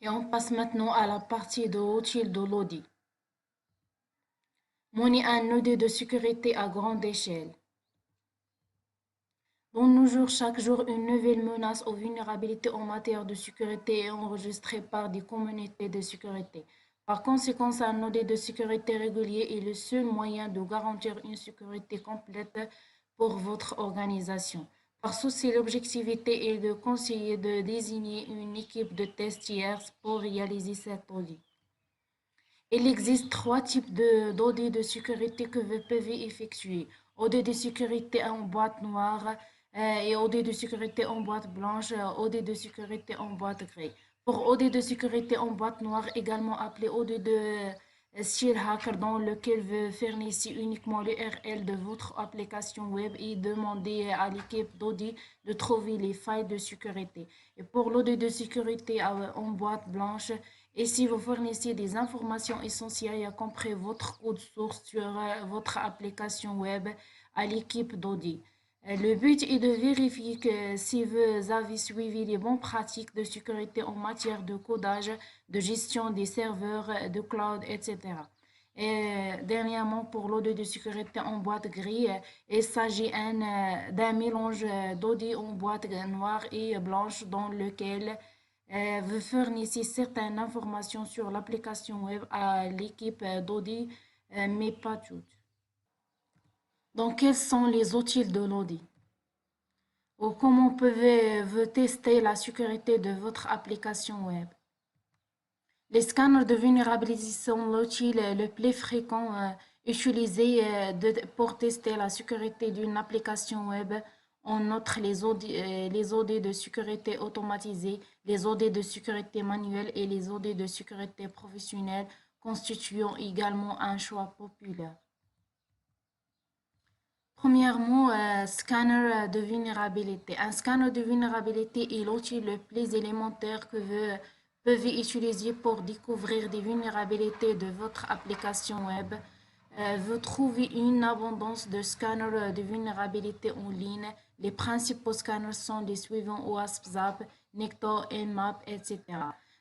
Et on passe maintenant à la partie de outils de l'audit. Monnaie un audit de sécurité à grande échelle. Dans nos jours, chaque jour, une nouvelle menace ou vulnérabilité en matière de sécurité est enregistrée par des communautés de sécurité. Par conséquent, un audit de sécurité régulier est le seul moyen de garantir une sécurité complète pour votre organisation. Par souci d'objectivité et de conseiller de désigner une équipe de tests tierces pour réaliser cet audit. Il existe trois types d'audits de sécurité que vous pouvez effectuer. Audit de sécurité en boîte noire et audit de sécurité en boîte blanche, audit de sécurité en boîte grise. Pour audit de sécurité en boîte noire, également appelé audit de Shield Hacker, dans lequel vous fournissez uniquement l'URL de votre application web et demandez à l'équipe d'audit de trouver les failles de sécurité. Et pour l'audit de sécurité en boîte blanche, et si vous fournissez des informations essentielles, y compris votre code source sur votre application web à l'équipe d'audit. Le but est de vérifier que si vous avez suivi les bonnes pratiques de sécurité en matière de codage, de gestion des serveurs, de cloud, etc. Et dernièrement, pour l'audit de sécurité en boîte grise, il s'agit d'un mélange d'audit en boîte noire et blanche dans lequel vous fournissez certaines informations sur l'application web à l'équipe d'audit, mais pas toutes. Donc, quels sont les outils de l'audit? Ou comment pouvez-vous tester la sécurité de votre application web? Les scanners de vulnérabilité sont l'outil le plus fréquent utilisé pour tester la sécurité d'une application web. En outre, les audits de sécurité automatisés, les audits de sécurité manuelle et les audits de sécurité professionnelle constituent également un choix populaire. Premièrement, scanner de vulnérabilité. Un scanner de vulnérabilité est l'outil le plus élémentaire que vous pouvez utiliser pour découvrir des vulnérabilités de votre application web. Vous trouvez une abondance de scanners de vulnérabilité en ligne. Les principaux scanners sont les suivants: OWASP-ZAP, Nectar, Nmap, etc.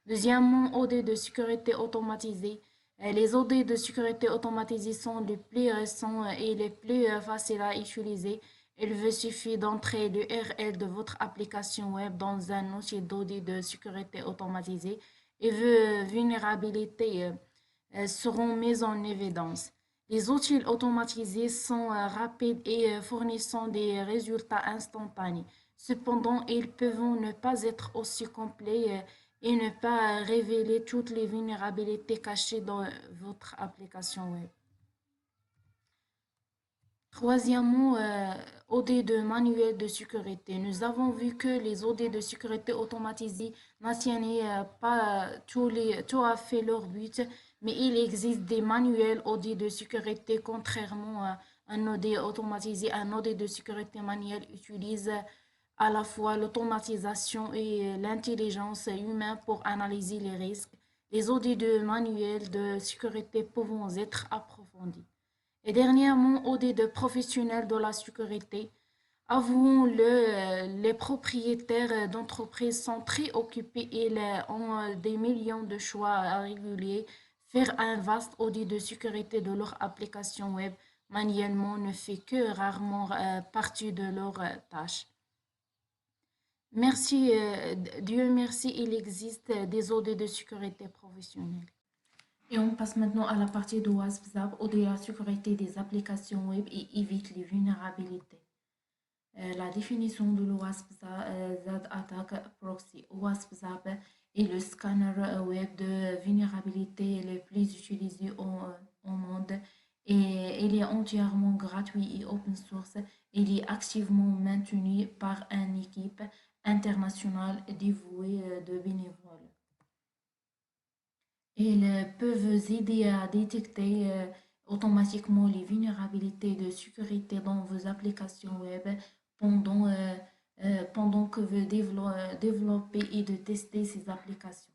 Deuxièmement, audit de sécurité automatisée. Les audits de sécurité automatisés sont les plus récents et les plus faciles à utiliser. Il vous suffit d'entrer l'URL de votre application web dans un outil d'audit de sécurité automatisé et vos vulnérabilités seront mises en évidence. Les outils automatisés sont rapides et fournissent des résultats instantanés. Cependant, ils peuvent ne pas être aussi complets et ne pas révéler toutes les vulnérabilités cachées dans votre application web. Troisièmement, audit de manuel de sécurité. Nous avons vu que les audits de sécurité automatisés n'atteignaient pas tout à fait leur but, mais il existe des manuels audits de sécurité. Contrairement à un audit automatisé, un audit de sécurité manuelle utilise à la fois l'automatisation et l'intelligence humaine pour analyser les risques. Les audits de manuels de sécurité peuvent être approfondis. Et dernièrement, audit de professionnels de la sécurité. Avouons-le, les propriétaires d'entreprises sont très occupés et ont des millions de choix à réguler. Faire un vaste audit de sécurité de leur application web manuellement ne fait que rarement partie de leur tâche. Merci, Dieu merci, il existe des audits de sécurité professionnelle. Et on passe maintenant à la partie de WhatsApp, audit la sécurité des applications web et évite les vulnérabilités. La définition de WhatsApp Attack Proxy. WhatsApp est le scanner web de vulnérabilité le plus utilisé au monde et il est entièrement gratuit et open source. Il est activement maintenu par une équipe internationale dévouée de bénévoles. Ils peuvent aider à détecter automatiquement les vulnérabilités de sécurité dans vos applications web pendant, pendant que vous développez et de tester ces applications.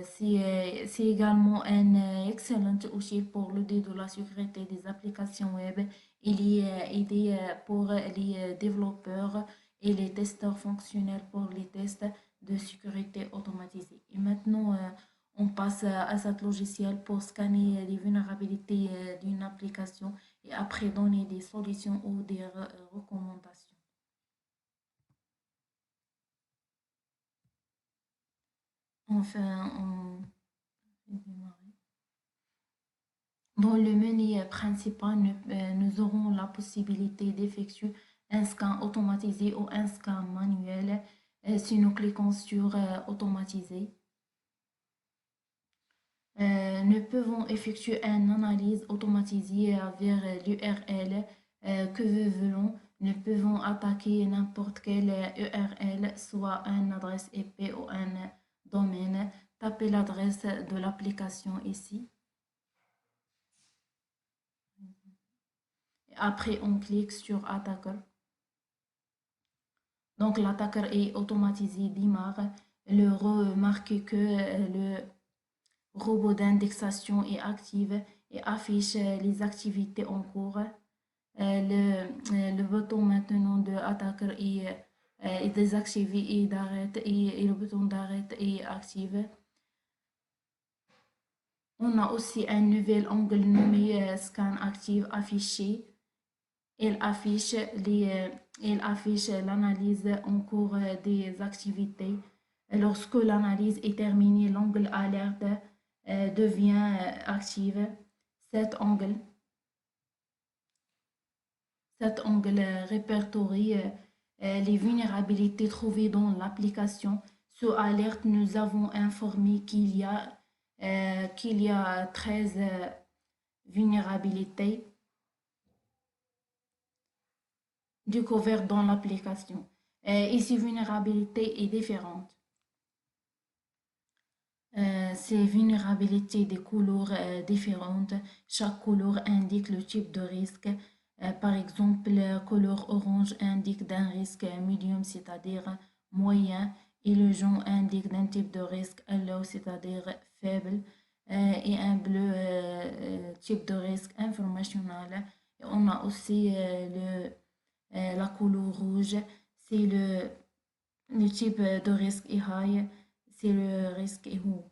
C'est également un excellent outil pour l'audit de la sécurité des applications web. Il est aidé pour les développeurs et les testeurs fonctionnels pour les tests de sécurité automatisée. Et maintenant, on passe à cet logiciel pour scanner les vulnérabilités d'une application et après donner des solutions ou des recommandations. Enfin, on va démarrer. Dans le menu principal, nous aurons la possibilité d'effectuer un scan automatisé ou un scan manuel si nous cliquons sur Automatiser. Nous pouvons effectuer une analyse automatisée vers l'URL que nous voulons. Nous pouvons attaquer n'importe quelle URL, soit une adresse IP ou un domaine. Tapez l'adresse de l'application ici. Après, on clique sur Attaquer. Donc, l'attaqueur est automatisé, démarre. Le remarque que le robot d'indexation est actif et affiche les activités en cours. Le bouton maintenant de attaqueur est désactivé et d'arrêt et le bouton d'arrêt est activé. On a aussi un nouvel angle nommé Scan Active affiché. Elle affiche l'analyse en cours des activités. Lorsque l'analyse est terminée, l'angle alerte devient actif. Cet angle répertorie les vulnérabilités trouvées dans l'application. Sous alerte, nous avons informé qu'il y a 13 vulnérabilités découvertes dans l'application. Ici, vulnérabilité est différente. Ces vulnérabilités des couleurs différentes. Chaque couleur indique le type de risque. Par exemple, la couleur orange indique d'un risque médium, c'est-à-dire moyen, et le jaune indique d'un type de risque low, c'est-à-dire faible, et un bleu, type de risque informationnel. Et on a aussi la couleur rouge, c'est le type de risque est high, c'est le risque est haut.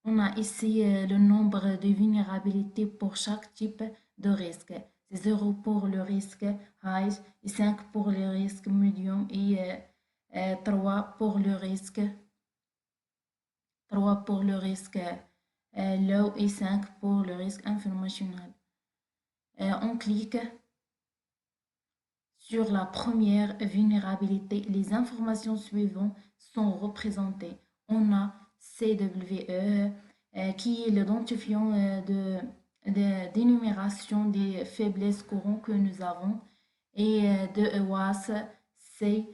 On a ici le nombre de vulnérabilités pour chaque type de risque. C'est 0 pour le risque high, et 5 pour le risque medium et 3 pour le risque low et 5 pour le risque informationnel. On clique sur la première vulnérabilité. Les informations suivantes sont représentées. On a CWE qui est l'identifiant d'énumération des faiblesses courantes que nous avons, et de EWAS, c'est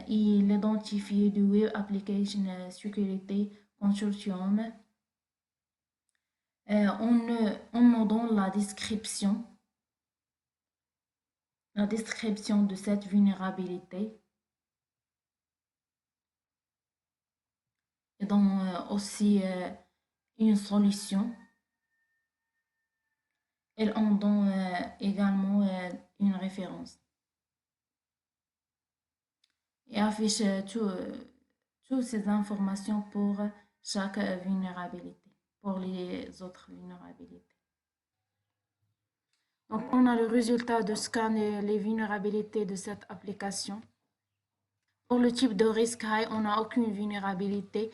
l'identifié du Web Application Security Consortium. On nous donne la description de cette vulnérabilité. Et donc aussi une solution. Elle en donne également une référence. Et affiche toutes ces informations pour chaque vulnérabilité, pour les autres vulnérabilités. Donc, on a le résultat de scanner les vulnérabilités de cette application. Pour le type de risque high, on n'a aucune vulnérabilité.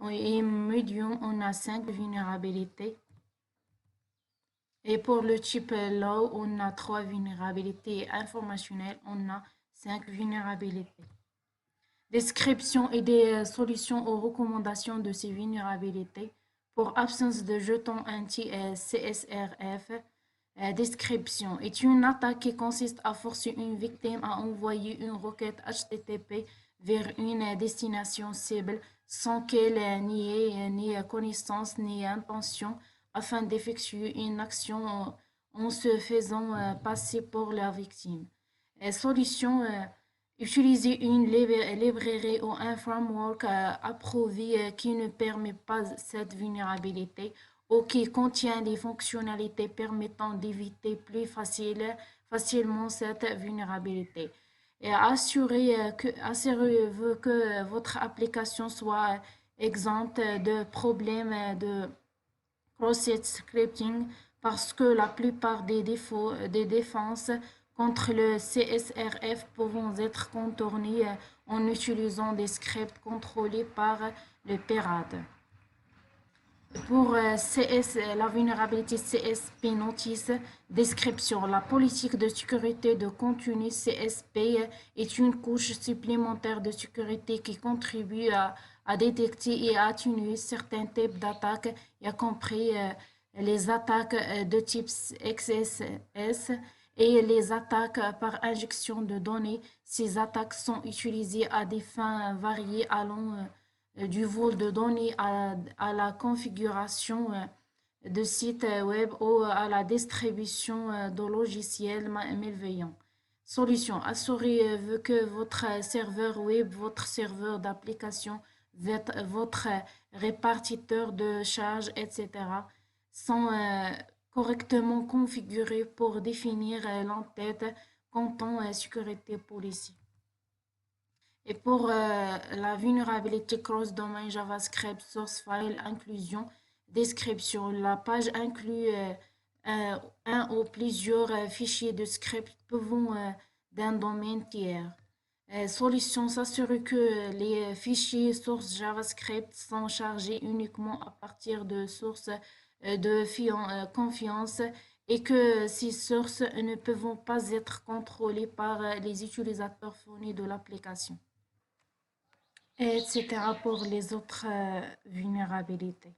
Et medium, on a 5 vulnérabilités. Et pour le type low, on a 3 vulnérabilités. Informationnelles, on a 5 vulnérabilités. Description et des solutions aux recommandations de ces vulnérabilités. Pour absence de jetons anti-CSRF, description est une attaque qui consiste à forcer une victime à envoyer une requête HTTP vers une destination cible sans qu'elle n'y ait ni connaissance ni intention, afin d'effectuer une action en se faisant passer pour la victime. Solution, utiliser une librairie ou un framework approuvé qui ne permet pas cette vulnérabilité ou qui contient des fonctionnalités permettant d'éviter plus facilement cette vulnérabilité. et assurez-vous que votre application soit exempte de problèmes de cross-scripting parce que la plupart des défauts des défenses contre le CSRF peuvent être contournés en utilisant des scripts contrôlés par le pirate. Pour la vulnérabilité CSP Notice, description. La politique de sécurité de contenu CSP est une couche supplémentaire de sécurité qui contribue à détecter et à atténuer certains types d'attaques, y compris les attaques de type XSS et les attaques par injection de données. Ces attaques sont utilisées à des fins variées allant du vol de données à la configuration de sites web ou à la distribution de logiciels malveillants. Solution. Assurez-vous que votre serveur web, votre serveur d'application, votre répartiteur de charges, etc. sont correctement configurés pour définir l'entête comptant sécurité policy. Et pour la vulnérabilité cross-domain JavaScript, source file, inclusion, description, la page inclut un ou plusieurs fichiers de script pouvant d'un domaine tiers. Solution, s'assurer que les fichiers sources JavaScript sont chargés uniquement à partir de sources de confiance et que ces sources ne peuvent pas être contrôlées par les utilisateurs fournis de l'application, etc. pour les autres vulnérabilités.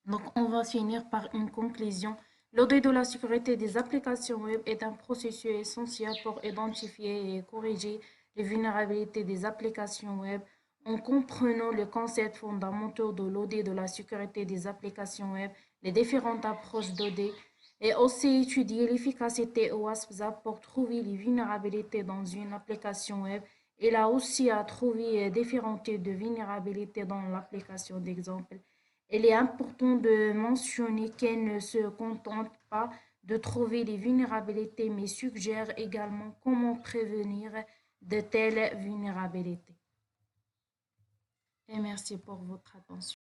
Donc, on va finir par une conclusion. L'audit de la sécurité des applications web est un processus essentiel pour identifier et corriger les vulnérabilités des applications web en comprenant les concepts fondamentaux de l'audit de la sécurité des applications web, les différentes approches d'audit et aussi étudier l'efficacité OWASP pour trouver les vulnérabilités dans une application web. Il a aussi à trouver différents types de vulnérabilités dans l'application d'exemple. Il est important de mentionner qu'elle ne se contente pas de trouver les vulnérabilités, mais suggère également comment prévenir de telles vulnérabilités. Et merci pour votre attention.